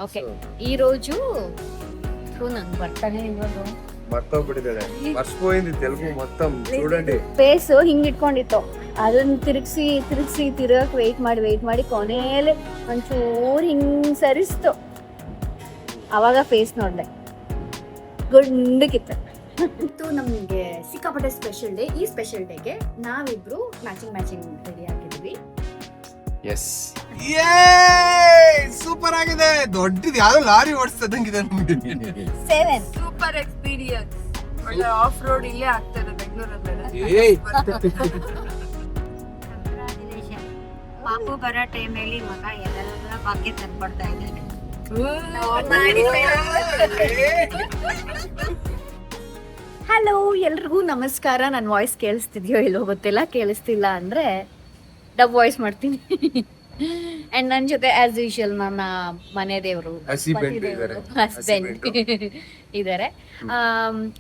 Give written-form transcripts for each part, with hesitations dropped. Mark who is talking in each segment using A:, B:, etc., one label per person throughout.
A: Okay ఈ రోజు నాకు ಬರ್ತಾನೆ ಇರೋದು
B: ಮರ್ತೋಗ್ಬಿಟ್ಟಿದ್ದಾರೆ, ಮರ್ಸ್పోయింది తెలుగు మొత్తం. చూడండి
A: ಫೇಸ್ ಹಿಂಗ್ ಇಟ್ಕೊಂಡಿತ್ತು, ಅದನ್ನ ತಿರುಗಕ್ ವೆಯ್ಟ್ ಮಾಡಿ ಕೊನೆಯಲ್ಲಿ ಒಂಚೂರು ಹಿಂಗ್ ಸರಿಸ್ತು. ಅವಾಗ ಫೇಸ್ ನೋಡ್ದೆ, ಗುಂಡಕ್ಕಿತ್ತು. ನಮ್ಗೆ ಸಿಕ್ಕಾಪಟ್ಟೆ ಸ್ಪೆಷಲ್ ಡೇ. ಈ ಸ್ಪೆಷಲ್ ಡೇಗೆ ನಾವಿಬ್ರು ಮ್ಯಾಚಿಂಗ್ ರೆಡಿ ಆಗಿದ್ವಿ.
B: ಎಸ್, ಸೂಪರ್ ಆಗಿದೆ. ದೊಡ್ಡದು ಯಾವ್ದೋ ಲಾರಿ ಓಡಿಸ್ತದಂಗಿದೆ ನಮ್ಗೆ.
A: 7
C: ಸೂಪರ್ ಎಕ್ಸ್ಪೀರಿಯನ್ಸ್. ಒಳ್ಳೆ ಆಫ್ ರೋಡ್ ಇಲ್ಲೇ ಆಗ್ತದೆ ಬೆಂಗಳೂರಲ್ಲಿ.
A: ಪಾಪು ಬರೋ ಟೈಮಲ್ಲಿ ಮಗ ಎಲ್ಲ ಬಾಕಿ ತಂದ್ಕೊಡ್ತಾ ಇದ್ದಾನೆ. ಹಲೋ, ಎಲ್ರಿಗೂ ನಮಸ್ಕಾರ. ನನ್ನ ವಾಯ್ಸ್ ಕೇಳಿಸ್ತಿದ್ಯೋ ಇಲ್ಲೋ ಗೊತ್ತಿಲ್ಲ. ಕೇಳಿಸ್ತಿಲ್ಲ ಅಂದ್ರೆ ಡಬ್ ವಾಯ್ಸ್ ಮಾಡ್ತೀನಿ. ಅಂಡ್ ನನ್ನ ಜೊತೆ ಆಸ್ ಯೂಶುವಲ್ ನನ್ನ ಮನೆ ದೇವರು ಹಸ್ಬೆಂಡ್ ಇದ್ದಾರೆ.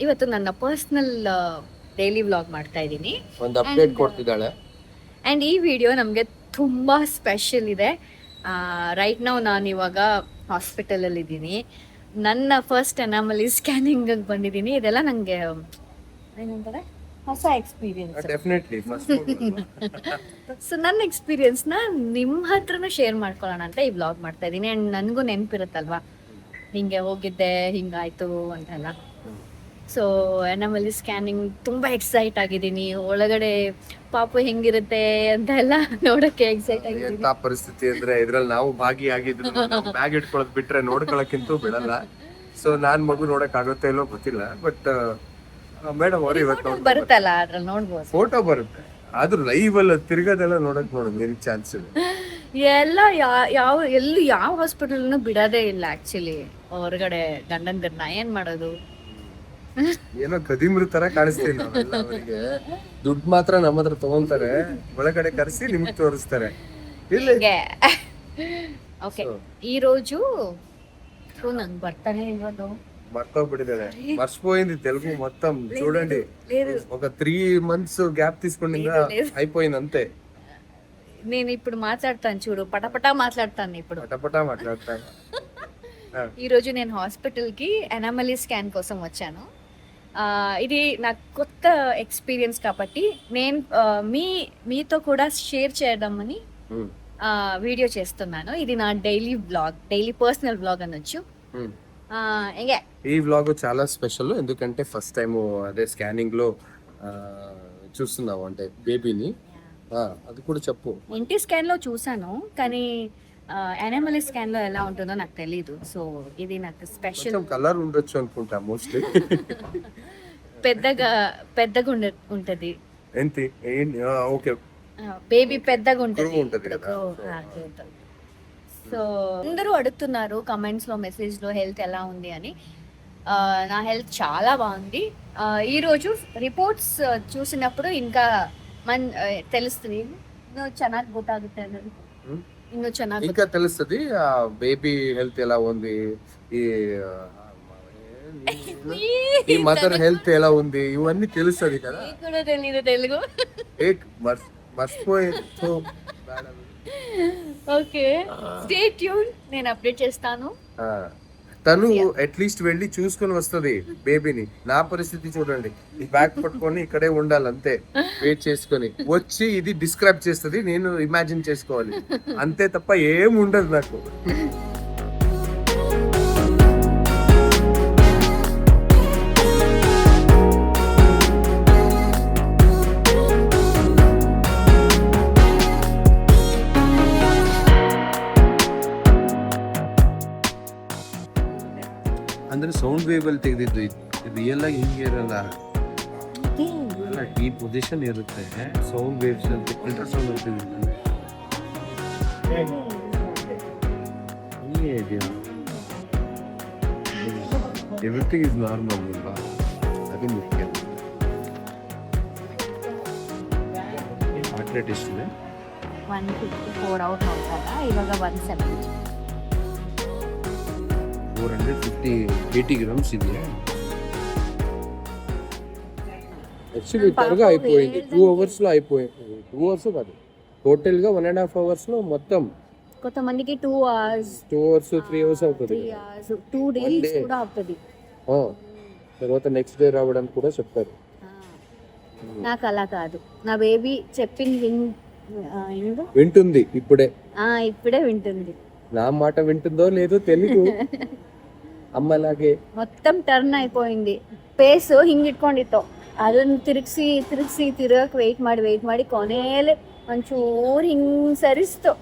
A: ಇವತ್ತು ನನ್ನ ಪರ್ಸನಲ್ ಡೈಲಿ ವ್ಲಾಗ್ ಮಾಡ್ತಾ ಇದ್ದೀನಿ.
B: ಒಂದು ಅಪ್ಡೇಟ್ ಕೊಡ್ತಿದ್ದಾಳೆ.
A: ಆ್ಯಂಡ್ ಈ ವಿಡಿಯೋ ನಮಗೆ ತುಂಬ ಸ್ಪೆಷಲ್ ಇದೆ. ರೈಟ್ ನಾವು ನಾನು ಇವಾಗ ಹಾಸ್ಪಿಟಲಲ್ಲಿ ಇದ್ದೀನಿ. ನನ್ನ ಫಸ್ಟ್ ಅನಾಮಲಿ ಸ್ಕ್ಯಾನಿಂಗ್ ಬಂದಿದ್ದೀನಿ. ಇದೆಲ್ಲ ನನಗೆ ಏನಂತಾರೆ ಹೊಸ ಎಕ್ಸ್ಪೀರಿಯನ್ಸ್.
B: ಡೆಫಿನೆಟ್ಲಿ ಫಸ್ಟ್
A: ಸೊ ನನ್ನ ಎಕ್ಸ್ಪೀರಿಯನ್ಸ್ನ ನಿಮ್ಮ ಹತ್ರನೂ ಶೇರ್ ಮಾಡ್ಕೊಳ್ಳೋಣ ಅಂತ ಈ ವ್ಲಾಗ್ ಮಾಡ್ತಾ ಇದ್ದೀನಿ. ಆ್ಯಂಡ್ ನನಗೂ ನೆನಪಿರುತ್ತಲ್ವಾ, ಹಿಂಗೆ ಹೋಗಿದ್ದೆ, ಹಿಂಗಾಯ್ತು ಅಂತೆಲ್ಲ. ಸೊ ಅನಾಮಲಿ ಸ್ಕ್ಯಾನಿಂಗ್ ತುಂಬ ಎಕ್ಸೈಟ್ ಆಗಿದ್ದೀನಿ. ಒಳಗಡೆ ಪಾಪು ಹೆಂಗಿರುತ್ತೆ ಅಂತ ಎಲ್ಲ ನೋಡೋಕ್ಕೆ ಎಕ್ಸೈಟ್ ಆಗಿದ್ದೀನಿ.
B: ಎಂತ ಪರಿಸ್ಥಿತಿ ಅಂದ್ರೆ ಇದ್ರಲ್ಲಿ ನಾವು ಭಾಗಿಯಾಗಿದ್ರು ಬ್ಯಾಗ್ ಇಟ್ಕೊಳ್ಳೋದ್ ಬಿಟ್ರೆ ನೋಡ್ಕೊಳಕ್ಕಿಂತೂ ಬಿಡಲ್ಲ. ಸೊ ನಾನ್ ಮಗು ನೋಡಕ್ ಆಗುತ್ತೆ ಇಲ್ಲೋ ಗೊತ್ತಿಲ್ಲ, ಬಟ್ ಮೇಡಮ್ ಅವ್ರು ಇವತ್ತು
A: ಬರುತ್ತಲ್ಲ ಅದ್ರಲ್ಲಿ ನೋಡ್ಬೋದು.
B: ಫೋಟೋ ಬರುತ್ತೆ, ಆದ್ರೂ ಲೈವ್ ಅಲ್ಲಿ ತಿರ್ಗೋದೆಲ್ಲ ನೋಡಕ್ ನಿನ್ ಚಾನ್ಸ್ ಇದೆ.
A: ಎಲ್ಲ ಯಾವ ಹಾಸ್ಪಿಟಲ್ನು ಬಿಡೋದೇ ಇಲ್ಲ ಆಕ್ಚುಲಿ. ಹೊರಗಡೆ ಗಂಡಂದಿರ್ನ ಏನ್ ಮಾಡೋದು,
B: ಏನೋ ಕದಿಮ್ರ ತರ ಕಾಣಿಸ್ತೀವಿ ನಾವೆಲ್ಲ. ಅವರಿಗೆ ದುಡ್ಡು ಮಾತ್ರ ನಮ್ಮ ಹತ್ರ ತಗೊಂತಾರೆ, ಒಳಗಡೆ ಕರೆಸಿ ನಿಮ್ಗೆ ತೋರಿಸ್ತಾರೆ.
A: ಓಕೆ ಈ రోజు ನಂಗೆ ಬರ್ತಾನೆ ಇರೋದು
B: మర్తోబడిదే, మర్చిపోయింది తెలుగు మొత్తం. చూడండి ఒక 3 months గ్యాప్ తీసుకుండిందా అయిపోయింది అంతే.
A: నేను ఇప్పుడు మాట్లాడతాను చూడు, పటపట మాట్లాడతాను ఇప్పుడు.
B: పటపట మాట్లాడతాను.
A: ఈ రోజు నేను హాస్పిటల్కి అనామలీ స్కాన్ కోసం వచ్చాను. ఇది నాకు కొత్త ఎక్స్పీరియన్స్ కాబట్టి నేను మీతో కూడా షేర్ చేద్దామని వీడియో చేస్తున్నాను. ఇది నా డైలీ పర్సనల్ బ్లాగ్ అనొచ్చు.
B: ఈ వ్లాగ్ చాలా స్పెషల్, ఎందుకంటే ఫస్ట్ టైం అదే స్కానింగ్ లో చూస్తున్నావు అంటే బేబీని. అది కూడా చెప్పు.
A: ఇంటి స్కాన్ లో చూసాను, కానీ అనామలీ స్కాన్ లో ఎలా ఉంటుందో నాకు తెలీదు. సో ఇది నాకు స్పెషల్.
B: కలర్ ఉండొచ్చు అనుకుంటా మోస్ట్లీ.
A: పెద్దగా ఉంటది.
B: ఏంటి? ఓకే,
A: బేబీ పెద్దగా
B: ఉంటది కదా.
A: సో అందరూ అడుగుతున్నారు కమెంట్స్ లో, మెసేజ్ లో హెల్త్ ఎలా ఉంది అని. నా హెల్త్ చాలా బాగుంది. ఈ రోజు రిపోర్ట్స్ చూసినప్పుడు ఇంకా తెలుస్తుంది. ಇನ್ನೂ ಚೆನ್ನಾಗಿ ಗೊತ್ತಾಗುತ್ತೆ, ಇನ್ನೂ ಚೆನ್ನಾಗಿ
B: ఇంకా తెలుస్తుంది బేబీ హెల్త్ ఎలా ఉంది, ఈ మదర్ హెల్త్ ఎలా ఉంది, ఇవన్నీ తెలుస్తుంది కదా.
A: కూడా తెలియదు తెలుగు.
B: మర్చిపోయి
A: ఓకే, స్టే ట్యూన్, నేను అప్డేట్ చేస్తాను.
B: తను అట్లీస్ట్ వెళ్ళి చూసుకొని వస్తుంది బేబీని. నా పరిస్థితి చూడండి, ఈ బ్యాగ్ పట్టుకొని ఇక్కడే ఉండాలి అంతే, వెయిట్ చేసుకొని వచ్చి ఇది డిస్క్రైబ్ చేస్తుంది, నేను ఇమాజిన్ చేసుకోవాలి అంతే తప్ప ఏం ఉండదు నాకు. ಅಂದ್ರೆ ಸೌಂಡ್ ವೇವ್ ಅಲ್ಲಿ ತೆಗೆದಿದ್ದು, ರಿಯಲ್ ಆಗಿ ಹಿಂಗೆ ಇರಲ್ಲ. ಈ ಪೊಸಿಷನ್ ಇರುತ್ತೆ, ಸೌಂಡ್ ವೇವ್ಸ್ ಅಂತ ಅಲ್ಟ್ರಾಸೌಂಡ್ ಅಂತ ಎವ್ರಿಥಿಂಗ್ ಇಸ್ ನಾರ್ಮಲ್ ಅಲ್ವಾ, ಅದು ಮುಖ್ಯ. ಹಾರ್ಟ್ ರೇಟ್ ಎಷ್ಟಿದೆ?
A: 154 ಔಟ್ ಹೋಗ್ತಾಗ, ಇವಾಗ 170.
B: 80 grams ಇದೆಯಾ? యాక్చువల్లీ త్వరగా అయిపోయింది. 2 hours లో అయిపోయింది. 2 hours కాదు, టోటల్ గా 1.5 hours లో మొత్తం
A: కొంతమందికి 2 hours
B: 2 hours 3 hours అవుతుంది
A: 3 hours 2 days
B: day.
A: కూడా అవుతుంది.
B: తర్వాత నెక్స్ట్ డే రావడానికి కూడా చెప్తారు.
A: నాకు అలా కాదు, నా బేబీ చెప్పింది
B: వింటుంది ఇప్పుడే
A: వింటుంది.
B: నా మాట వింటుందో లేదో తెలియదు. ಅಮ್ಮಲಾಗೆ
A: మొత్తం ಟರ್ನ್ అయిపోయింది. ಫೇಸ್ ಹಿಂಗಿಟ್ಕೊಂಡಿತ್ತು, ಅದನ್ನ ತಿರುಗಿಸಿ ತಿರುಗಕ್ಕೆ ವೆಯ್ಟ್ ಮಾಡಿ ಕೊನೆಯಲ್ಲಿ ಒಂಚೂರು ಹಿಂಗ್ ಸರಿಸ್ತು.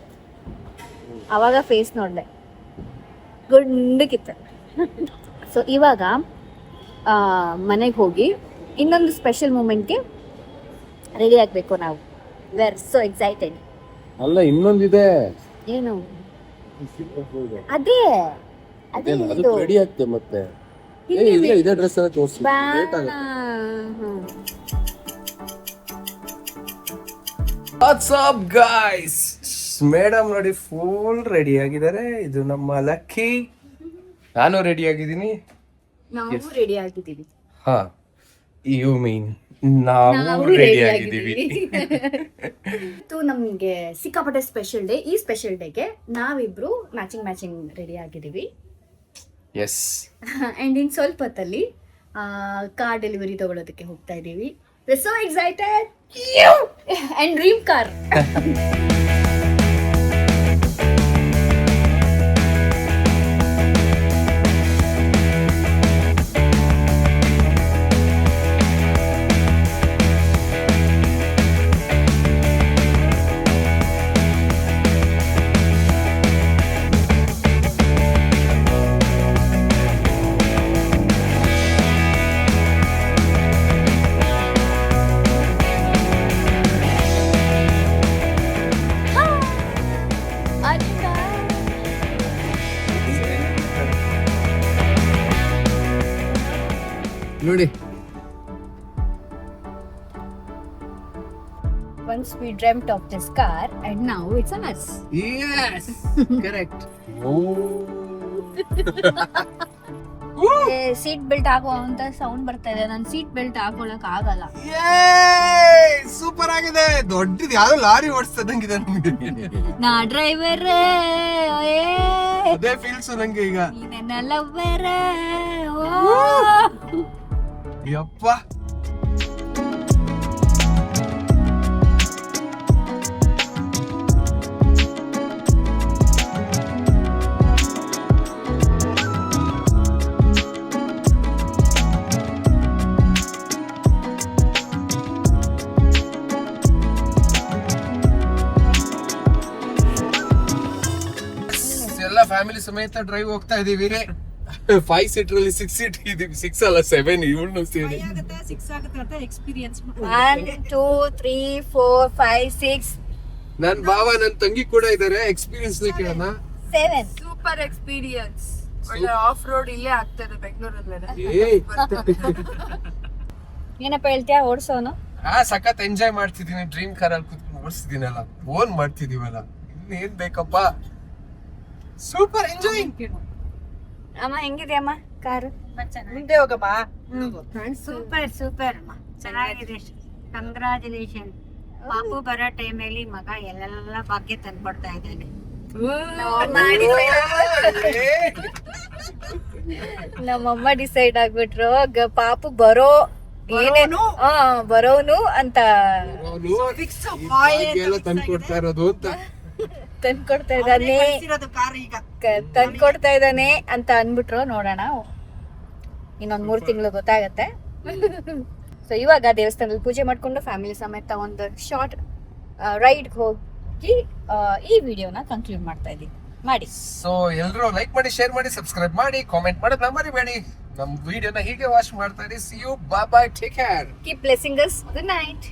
A: ಅವಾಗ ಫೇಸ್ ನೋಡಿದೆ, ಗುಂಡಕ್ಕಿತ್ತು. ಸೊ ಇವಾಗ ಮನೆಗೆ ಹೋಗಿ ಇನ್ನೊಂದು ಸ್ಪೆಷಲ್ ಮೂಮೆಂಟ್ಗೆ ರೆಡಿ ಆಗಬೇಕು ನಾವು. We are so excited.
B: ಅಲ್ಲ ಇನ್ನೊಂದಿದೆ,
A: ಏನು ಅದೇ
B: ಅದು ರೆಡಿ ಆಗ್ತದೆ ಮತ್ತೆ. ಇದೇ ಡ್ರೆಸ್ ಎಲ್ಲ ತೋರಿಸಿ ಲೇಟ್ ಆಗುತ್ತೆ. ವಾಟ್ಸ್ ಅಪ್ ಗೈಸ್, ಮೇಡಮ್ ನೋಡಿ ಫುಲ್ ರೆಡಿ ಆಗಿದ್ದಾರೆ. ಇದು ನಮ್ಮ ಲಕ್ಕಿ, ನಾನು ರೆಡಿ ಆಗಿದ್ದೀನಿ.
A: ನಾವು ರೆಡಿ ಆಗಿದ್ದೀವಿ.
B: ಹಾ, ಯು ಮೀನ್ ನಾವು ರೆಡಿ ಆಗಿದ್ದೀವಿ.
A: ಇದು ನಮ್ಗೆ ಸಿಕ್ಕಾಪಟ್ಟೆ ಸ್ಪೆಷಲ್ ಡೇ. ಈ ಸ್ಪೆಷಲ್ ಡೇಗೆ ನಾವಿಬ್ರು ಮ್ಯಾಚಿಂಗ್ ರೆಡಿ ಆಗಿದ್ದೀವಿ.
B: ಎಸ್,
A: ಅಂಡ್ ಇನ್ ಸ್ವಲ್ಪ ಹೊತ್ತಲ್ಲಿ ಕಾರ್ ಡೆಲಿವರಿ ತಗೊಳ್ಳೋದಕ್ಕೆ ಹೋಗ್ತಾ ಇದ್ದೀವಿ. We are so excited. And dream car.
B: ನೋಡಿ,
A: Once we dreamt of this car and now it's on us.
B: yes, correct.
A: Seat belt ಹಾಕೋ ಅಂತ ಸೌಂಡ್ ಬರ್ತಾ ಇದೆ. ನಾನು ಸೀಟ್ ಬೆಲ್ಟ್ ಹಾಕೊಳಕ್ ಆಗಲ್ಲ.
B: ಸೂಪರ್ ಆಗಿದೆ. ದೊಡ್ಡದು ಯಾವ್ದೋ ಲಾರಿ ಓಡಿಸ್ತದಂಗಿದೆ ನಮ್ಗೆ.
A: ನಾ ಡ್ರೈವರ್,
B: ಅದೇ ಫೀಲ್ಸ್ ನಂಗೆ ಈಗ.
A: ನನ್ನ ಲವ್ವರ್.
B: ಯಪ್ಪ, ಎಲ್ಲ ಫ್ಯಾಮಿಲಿ ಸಮೇತ ಡ್ರೈವ್ ಹೋಗ್ತಾ ಇದೀವಿ. 5 ಸೀಟರ್ ಅಲ್ಲಿ 6 ಸೀಟ್ ಇದೀವಿ. 6 ಅಲ್ಲ 7 ಇವಳು ಸೇರಿ.
A: 1 2 3 4 5 6
B: ನನ್ ಭಾವ ನನ್ ತಂಗಿ ಕೂಡ ಇದಾರೆ. ಎಕ್ಸ್ಪೀರಿಯನ್ಸ್ ಕೇಳೋಣ.
A: 7
C: ಸೂಪರ್ ಎಕ್ಸ್ಪೀರಿಯನ್ಸ್. ಒಳ್ಳೆ ಆಫ್ ರೋಡ್ ಇಲ್ಲೇ ಆಗ್ತದೆ ಬೆಂಗಳೂರಲ್ಲೇ.
A: ಏನಪ್ಪ ಹೇಳ್ತೀಯಾ? ಓಡಿಸೋನು
B: ಸಖತ್ ಎಂಜಾಯ್ ಮಾಡ್ತಿದೀನಿ. ಡ್ರೀಮ್ ಕಾರ್ ಅಲ್ಲಿ ಕೂತ್ಕೊಂಡು ಓಡಿಸ್ತಿದ್ದೀನಲ್ಲ, ಫೋನ್ ಮಾಡ್ತಿದೀವಲ್ಲ, ಇನ್ನೇನ್ ಬೇಕಪ್ಪ. Super enjoying.
A: ಅಮ್ಮ ಹೆಂಗಿದೆಯಮ್ಮ ಕಾರು?
C: ಮುಂದೆ ಹೋಗಮ್ಮ.
D: ಸೂಪರ್ ಅಮ್ಮ, ಚೆನ್ನಾಗಿದೆ. ಕಂಗ್ರಾಚುಲೇಷನ್. ಪಾಪು ಬರೋ ಟೈಮಲ್ಲಿ ಮಗ ಎಲ್ಲ ಭಾಗ್ಯ ತಂದ್ಕೊಡ್ತಾ ಇದ್ದಾನೆ.
A: ನಮ್ಮಮ್ಮ ಡಿಸೈಡ್ ಆಗ್ಬಿಟ್ರು ಪಾಪು ಬರೋನು ಅಂತ
B: ತಂದ್ಕೊಡ್ತಾ ಇರೋದು ಅಂತ
A: ತಂದ್ಕೊಡ್ತಾ ಇದ್ದಾನೆ ಅಂತ ಅನ್ಬಿಟ್ರು. ನೋಡೋಣ, ಇನ್ನೊಂದ್ 3 ತಿಂಗಳು ಗೊತ್ತಾಗತ್ತೆ. ಸೊ ಇವಾಗ ದೇವಸ್ಥಾನದಲ್ಲಿ ಪೂಜೆ ಮಾಡ್ಕೊಂಡು ಫ್ಯಾಮಿಲಿ ಸಮೇತ ಒಂದು ಶಾರ್ಟ್ ರೈಡ್ ಹೋಗಿ ಈ ವಿಡಿಯೋನ ಕನ್ಕ್ಲೂಡ್ ಮಾಡ್ತಾ ಇದೀವಿ. ಮಾಡಿ.
B: ಸೊ ಎಲ್ರು ಲೈಕ್ ಮಾಡಿ, ಶೇರ್ ಮಾಡಿ, ಸಬ್ಸ್ಕ್ರೈಬ್ ಮಾಡಿ, ಕಾಮೆಂಟ್ ಮಾಡೋದನ್ನ ಮರಿಬೇಡಿ. ನಮ್ ವಿಡಿಯೋನ ಹೀಗೆ ವಾಚ್ ಮಾಡ್ತಾ ಇರಿ. See you, bye bye, take care.
A: Keep blessing us. Good night.